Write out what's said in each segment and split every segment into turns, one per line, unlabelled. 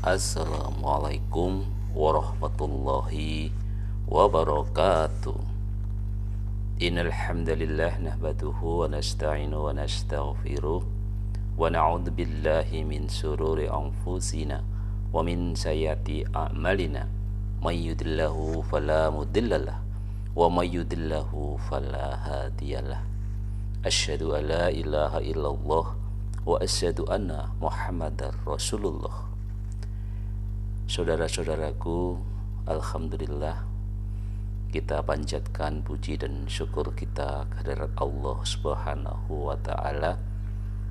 Assalamualaikum warahmatullahi wabarakatuh. Innal hamdalillah nahmaduhu wa nasta'inu wa nastaghfiruh wa na'udzu billahi min shururi anfusina wa min sayyiati a'malina. May yahdihillahu fala mudhillalah wa may yudhlilhu fala hadiyalah. Asyhadu an la ilaha illallah wa asyhadu anna Muhammadar Rasulullah. Saudara-saudaraku, alhamdulillah kita panjatkan puji dan syukur kita kehadirat Allah Subhanahu wa taala.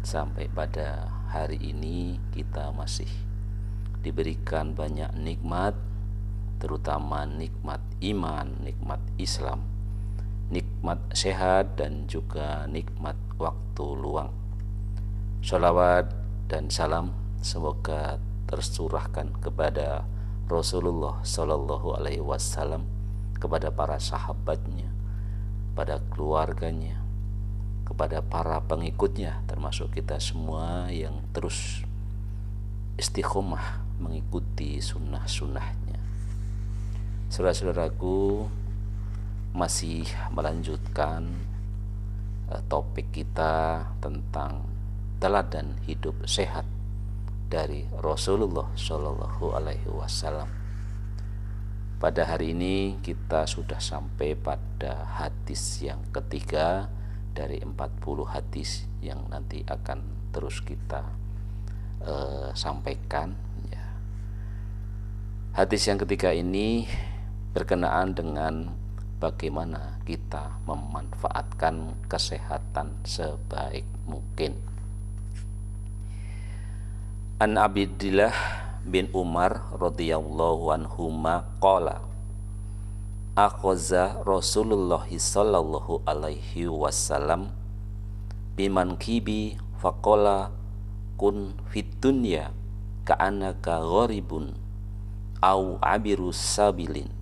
Sampai pada hari ini kita masih diberikan banyak nikmat, terutama nikmat iman, nikmat Islam, nikmat sehat, dan juga nikmat waktu luang. Sholawat dan salam semoga tercurahkan kepada Rasulullah Sallallahu Alaihi Wasallam, kepada para sahabatnya, pada keluarganya, kepada para pengikutnya, termasuk kita semua yang terus istiqomah mengikuti sunnah-sunnahnya. Saudara-saudaraku, masih melanjutkan topik kita tentang teladan hidup sehat dari Rasulullah Shallallahu Alaihi Wasallam. Pada hari ini kita sudah sampai pada hadis yang ketiga dari 40 hadis yang nanti akan terus kita sampaikan. Ya. Hadis yang ketiga ini berkenaan dengan bagaimana kita memanfaatkan kesehatan sebaik mungkin. An Abdillah bin Umar radhiyallahu anhuma qala akhaza Rasulullah sallallahu alaihi wasallam biman kibi faqala kun fid dunya ka'annaka gharibun au abiru sabilin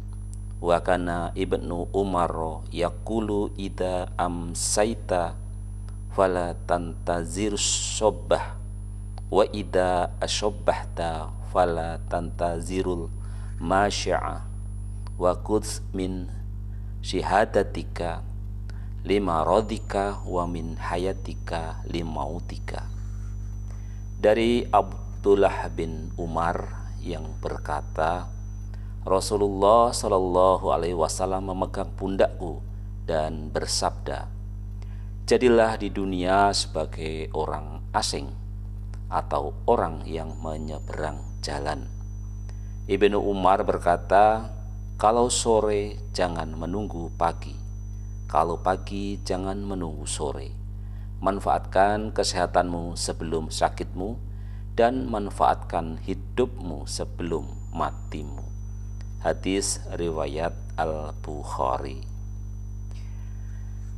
wa kana ibnu Umar yaqulu idza amsaita fala tantazir sobbah wa idza ashabbahta fala tantazirul masya'a wa quds min syihadatika lima radika wa min hayatika limautika. Dari Abdullah bin Umar yang berkata, Rasulullah Shallallahu Alaihi Wasallam memegang pundakku dan bersabda, jadilah di dunia sebagai orang asing atau orang yang menyeberang jalan. Ibnu Umar berkata, kalau sore jangan menunggu pagi, kalau pagi jangan menunggu sore. Manfaatkan kesehatanmu sebelum sakitmu, dan manfaatkan hidupmu sebelum matimu. Hadis riwayat Al-Bukhari.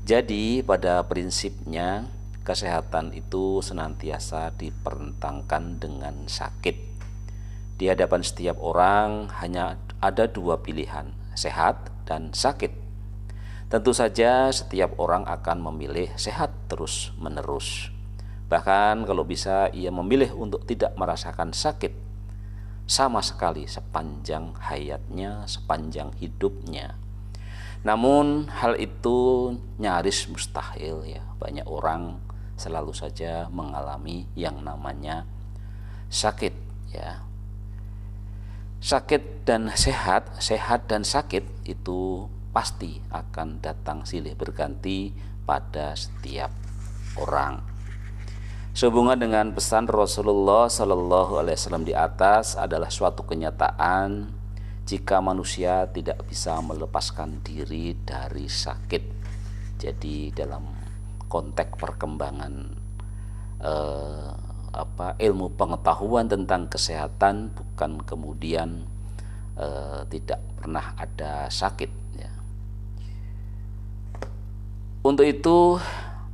Jadi pada prinsipnya kesehatan itu senantiasa dipertentangkan dengan sakit. Di hadapan setiap orang hanya ada dua pilihan, sehat dan sakit. Tentu saja setiap orang akan memilih sehat terus-menerus. Bahkan kalau bisa ia memilih untuk tidak merasakan sakit sama sekali sepanjang hayatnya, sepanjang hidupnya. Namun hal itu nyaris mustahil ya. Banyak orang selalu saja mengalami yang namanya sakit ya. Sakit dan sehat, sehat dan sakit itu pasti akan datang silih berganti pada setiap orang. Sehubungan dengan pesan Rasulullah Sallallahu Alaihi Wasallam di atas adalah suatu kenyataan jika manusia tidak bisa melepaskan diri dari sakit. Jadi dalam konteks perkembangan ilmu pengetahuan tentang kesehatan, bukan kemudian tidak pernah ada sakit ya. Untuk itu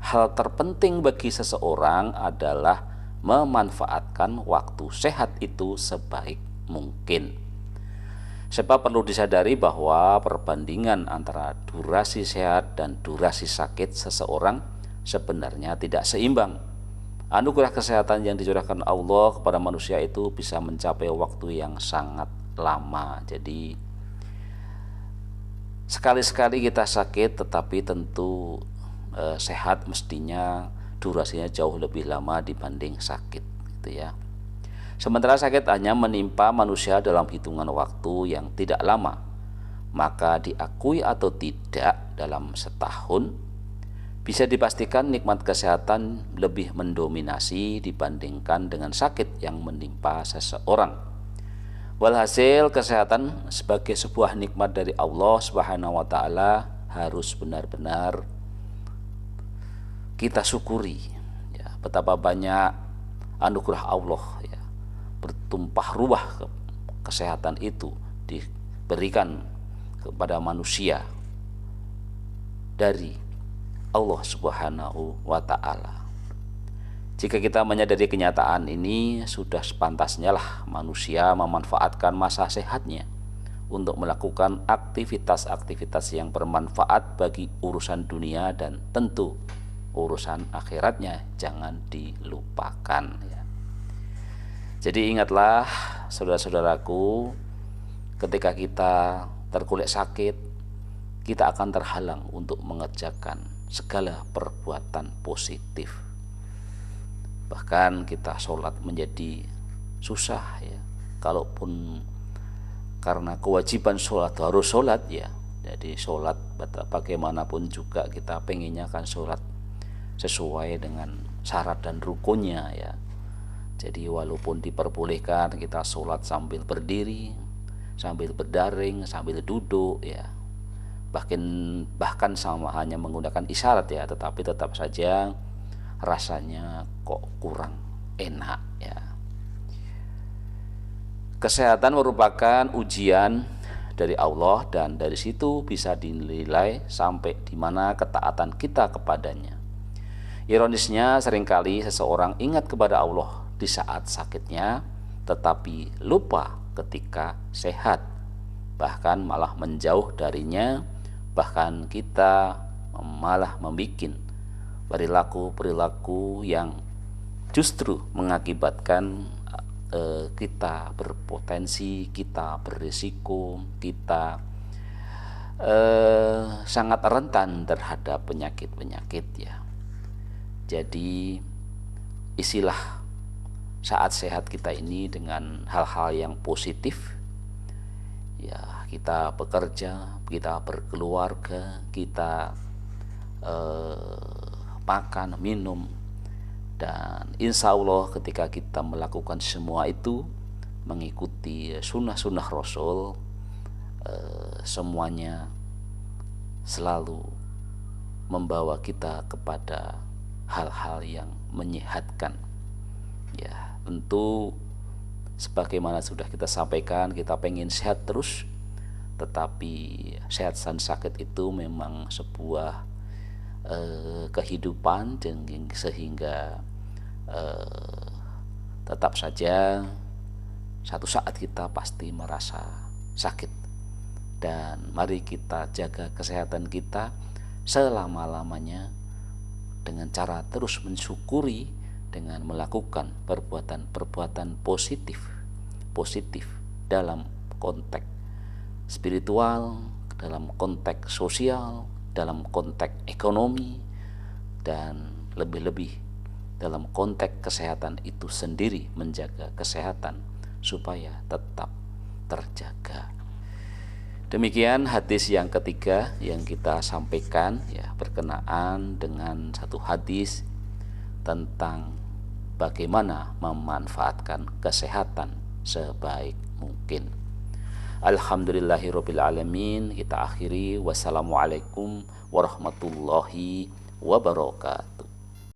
hal terpenting bagi seseorang adalah memanfaatkan waktu sehat itu sebaik mungkin. Sebab perlu disadari bahwa perbandingan antara durasi sehat dan durasi sakit seseorang sebenarnya tidak seimbang. Anugerah kesehatan yang dicurahkan Allah kepada manusia itu bisa mencapai waktu yang sangat lama. Jadi sekali-sekali kita sakit, tetapi tentu sehat mestinya durasinya jauh lebih lama dibanding sakit, gitu ya. Sementara sakit hanya menimpa manusia dalam hitungan waktu yang tidak lama, maka diakui atau tidak dalam setahun bisa dipastikan nikmat kesehatan lebih mendominasi dibandingkan dengan sakit yang menimpa seseorang. Walhasil, kesehatan sebagai sebuah nikmat dari Allah Subhanahu wa taala harus benar-benar kita syukuri, ya. Betapa banyak anugerah Allah, ya, bertumpah ruah kesehatan itu diberikan kepada manusia dari Allah Subhanahu wa ta'ala. Jika kita menyadari kenyataan ini, sudah sepantasnya lah manusia memanfaatkan masa sehatnya untuk melakukan aktivitas-aktivitas yang bermanfaat bagi urusan dunia dan tentu urusan akhiratnya jangan dilupakan, ya. Jadi ingatlah saudara-saudaraku, ketika kita tergolek sakit, kita akan terhalang untuk mengerjakan segala perbuatan positif. Bahkan kita sholat menjadi susah, ya. Kalaupun karena kewajiban sholat harus sholat, ya. Jadi sholat bagaimanapun juga kita pengennya kan sholat sesuai dengan syarat dan rukunnya, ya. Jadi walaupun diperbolehkan kita sholat sambil berdiri, sambil berdaring, sambil duduk, ya. Bahkan sama hanya menggunakan isyarat, ya, tetapi tetap saja rasanya kok kurang enak, ya. Kesehatan merupakan ujian dari Allah dan dari situ bisa dinilai sampai di mana ketaatan kita kepadanya. Ironisnya seringkali seseorang ingat kepada Allah di saat sakitnya tetapi lupa ketika sehat, bahkan malah menjauh darinya. Bahkan kita malah membuat perilaku-perilaku yang justru mengakibatkan kita berpotensi, kita berisiko, kita sangat rentan terhadap penyakit-penyakit, ya. Jadi isilah saat sehat kita ini dengan hal-hal yang positif, ya. Kita bekerja, kita berkeluarga, kita makan, minum, dan insya Allah ketika kita melakukan semua itu mengikuti sunnah-sunnah Rasul, semuanya selalu membawa kita kepada hal-hal yang menyehatkan, ya. Tentu sebagaimana sudah kita sampaikan, kita pengen sehat terus, tetapi sehat dan sakit itu memang sebuah kehidupan, dan sehingga tetap saja satu saat kita pasti merasa sakit. Dan mari kita jaga kesehatan kita selama-lamanya dengan cara terus mensyukuri, dengan melakukan perbuatan-perbuatan positif dalam konteks spiritual, dalam konteks sosial, dalam konteks ekonomi, dan lebih-lebih dalam konteks kesehatan itu sendiri, menjaga kesehatan supaya tetap terjaga. Demikian hadis yang ketiga yang kita sampaikan, ya, berkenaan dengan satu hadis tentang bagaimana memanfaatkan kesehatan sebaik mungkin. Alhamdulillahirabbil alamin. Kita akhiri, wassalamualaikum warahmatullahi wabarakatuh.